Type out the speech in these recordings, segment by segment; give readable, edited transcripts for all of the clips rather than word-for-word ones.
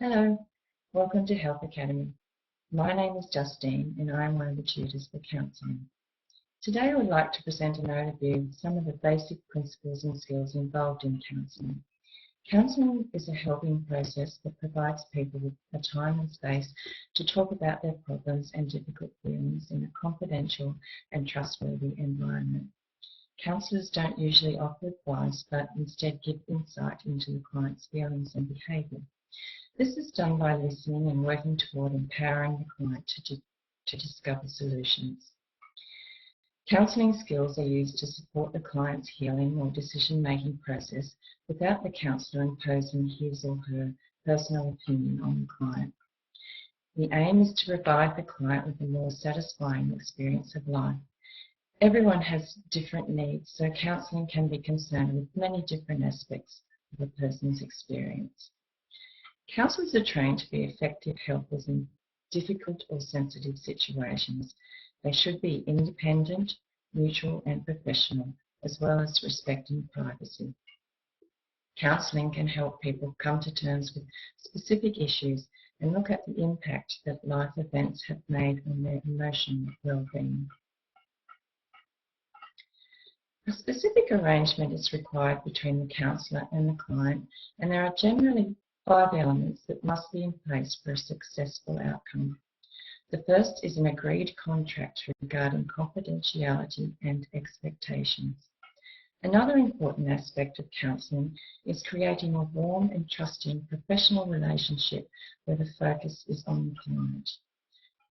Hello, welcome to Health Academy. My name is Justine and I am one of the tutors for counselling. Today I would like to present an overview of some of the basic principles and skills involved in counselling. Counselling is a helping process that provides people with a time and space to talk about their problems and difficult feelings in a confidential and trustworthy environment. Counsellors don't usually offer advice but instead give insight into the client's feelings and behaviour. This is done by listening and working toward empowering the client to discover solutions. Counselling skills are used to support the client's healing or decision-making process without the counsellor imposing his or her personal opinion on the client. The aim is to provide the client with a more satisfying experience of life. Everyone has different needs, so counselling can be concerned with many different aspects of a person's experience. Counsellors are trained to be effective helpers in difficult or sensitive situations. They should be independent, neutral and professional, as well as respecting privacy. Counselling can help people come to terms with specific issues and look at the impact that life events have made on their emotional well-being. A specific arrangement is required between the counsellor and the client, and there are generally 5 elements that must be in place for a successful outcome. The first is an agreed contract regarding confidentiality and expectations. Another important aspect of counselling is creating a warm and trusting professional relationship where the focus is on the client.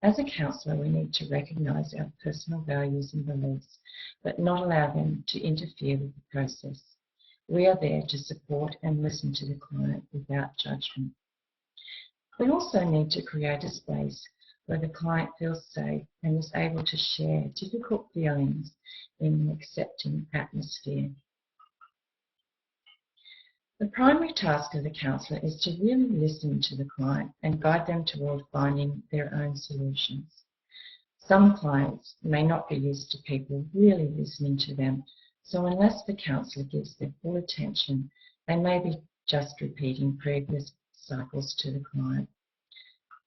As a counsellor, we need to recognise our personal values and beliefs, but not allow them to interfere with the process. We are there to support and listen to the client without judgment. We also need to create a space where the client feels safe and is able to share difficult feelings in an accepting atmosphere. The primary task of the counsellor is to really listen to the client and guide them toward finding their own solutions. Some clients may not be used to people really listening to them, so unless the counsellor gives their full attention, they may be just repeating previous cycles to the client.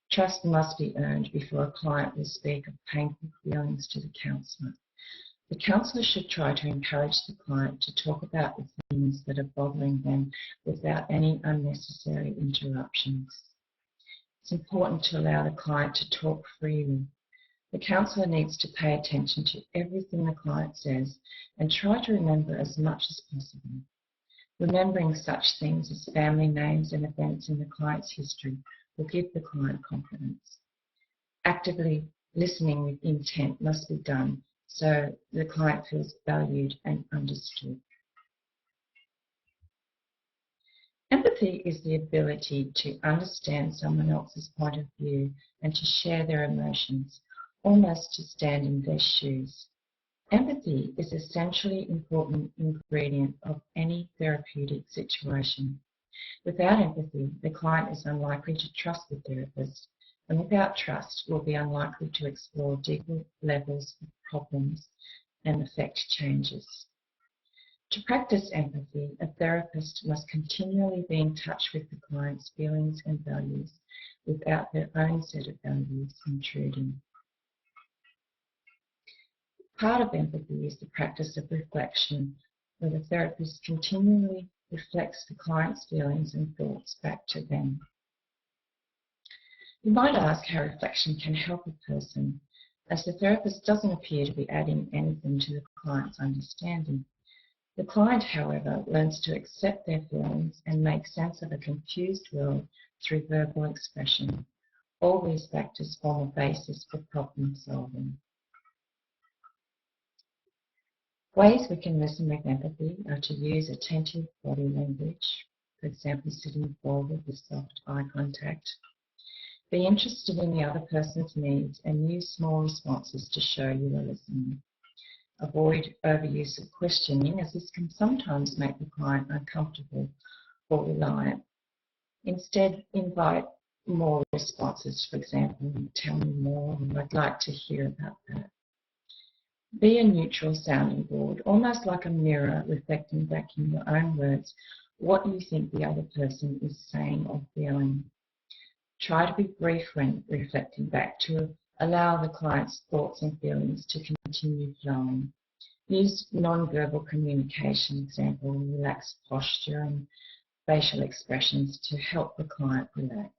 Trust must be earned before a client will speak of painful feelings to the counsellor. The counsellor should try to encourage the client to talk about the things that are bothering them without any unnecessary interruptions. It's important to allow the client to talk freely. The counsellor needs to pay attention to everything the client says and try to remember as much as possible. Remembering such things as family names and events in the client's history will give the client confidence. Actively listening with intent must be done so the client feels valued and understood. Empathy is the ability to understand someone else's point of view and to share their emotions, almost to stand in their shoes. Empathy is an essentially important ingredient of any therapeutic situation. Without empathy, the client is unlikely to trust the therapist, and without trust will be unlikely to explore deeper levels of problems and effect changes. To practice empathy, a therapist must continually be in touch with the client's feelings and values without their own set of values intruding. Part of empathy is the practice of reflection, where the therapist continually reflects the client's feelings and thoughts back to them. You might ask how reflection can help a person, as the therapist doesn't appear to be adding anything to the client's understanding. The client, however, learns to accept their feelings and make sense of a confused world through verbal expression. All these factors form a basis for problem solving. Ways we can listen with empathy are to use attentive body language, for example, sitting forward with soft eye contact. Be interested in the other person's needs and use small responses to show you are listening. Avoid overuse of questioning, as this can sometimes make the client uncomfortable or reliant. Instead, invite more responses, for example, tell me more, or I'd like to hear about that. Be a neutral sounding board, almost like a mirror reflecting back in your own words what you think the other person is saying or feeling. Try to be brief when reflecting back to allow the client's thoughts and feelings to continue flowing. Use non-verbal communication, example, relaxed posture and facial expressions to help the client relax.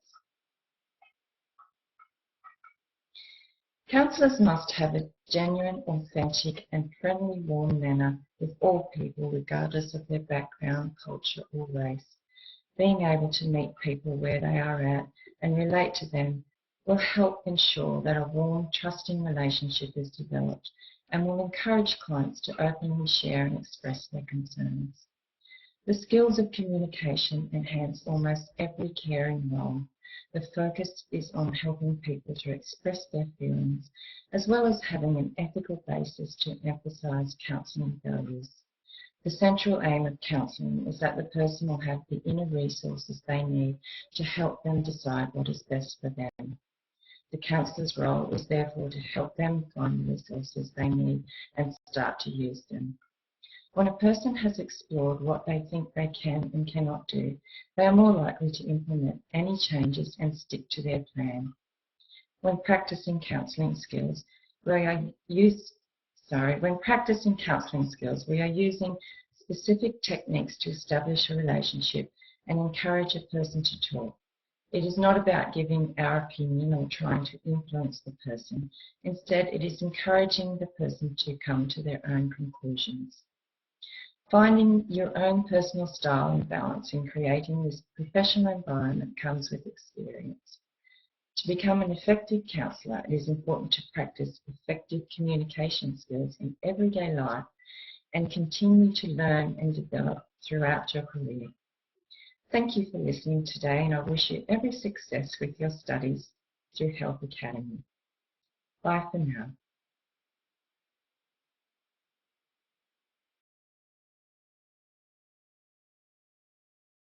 Counsellors must have a genuine, authentic and friendly, warm manner with all people regardless of their background, culture or race. Being able to meet people where they are at and relate to them will help ensure that a warm, trusting relationship is developed and will encourage clients to openly share and express their concerns. The skills of communication enhance almost every caring role. The focus is on helping people to express their feelings, as well as having an ethical basis to emphasise counselling values. The central aim of counselling is that the person will have the inner resources they need to help them decide what is best for them. The counsellor's role is therefore to help them find the resources they need and start to use them. When a person has explored what they think they can and cannot do, they are more likely to implement any changes and stick to their plan. When practicing counselling skills, we are using specific techniques to establish a relationship and encourage a person to talk. It is not about giving our opinion or trying to influence the person. Instead, it is encouraging the person to come to their own conclusions. Finding your own personal style and balance in creating this professional environment comes with experience. To become an effective counsellor, it is important to practice effective communication skills in everyday life and continue to learn and develop throughout your career. Thank you for listening today, and I wish you every success with your studies through Health Academy. Bye for now.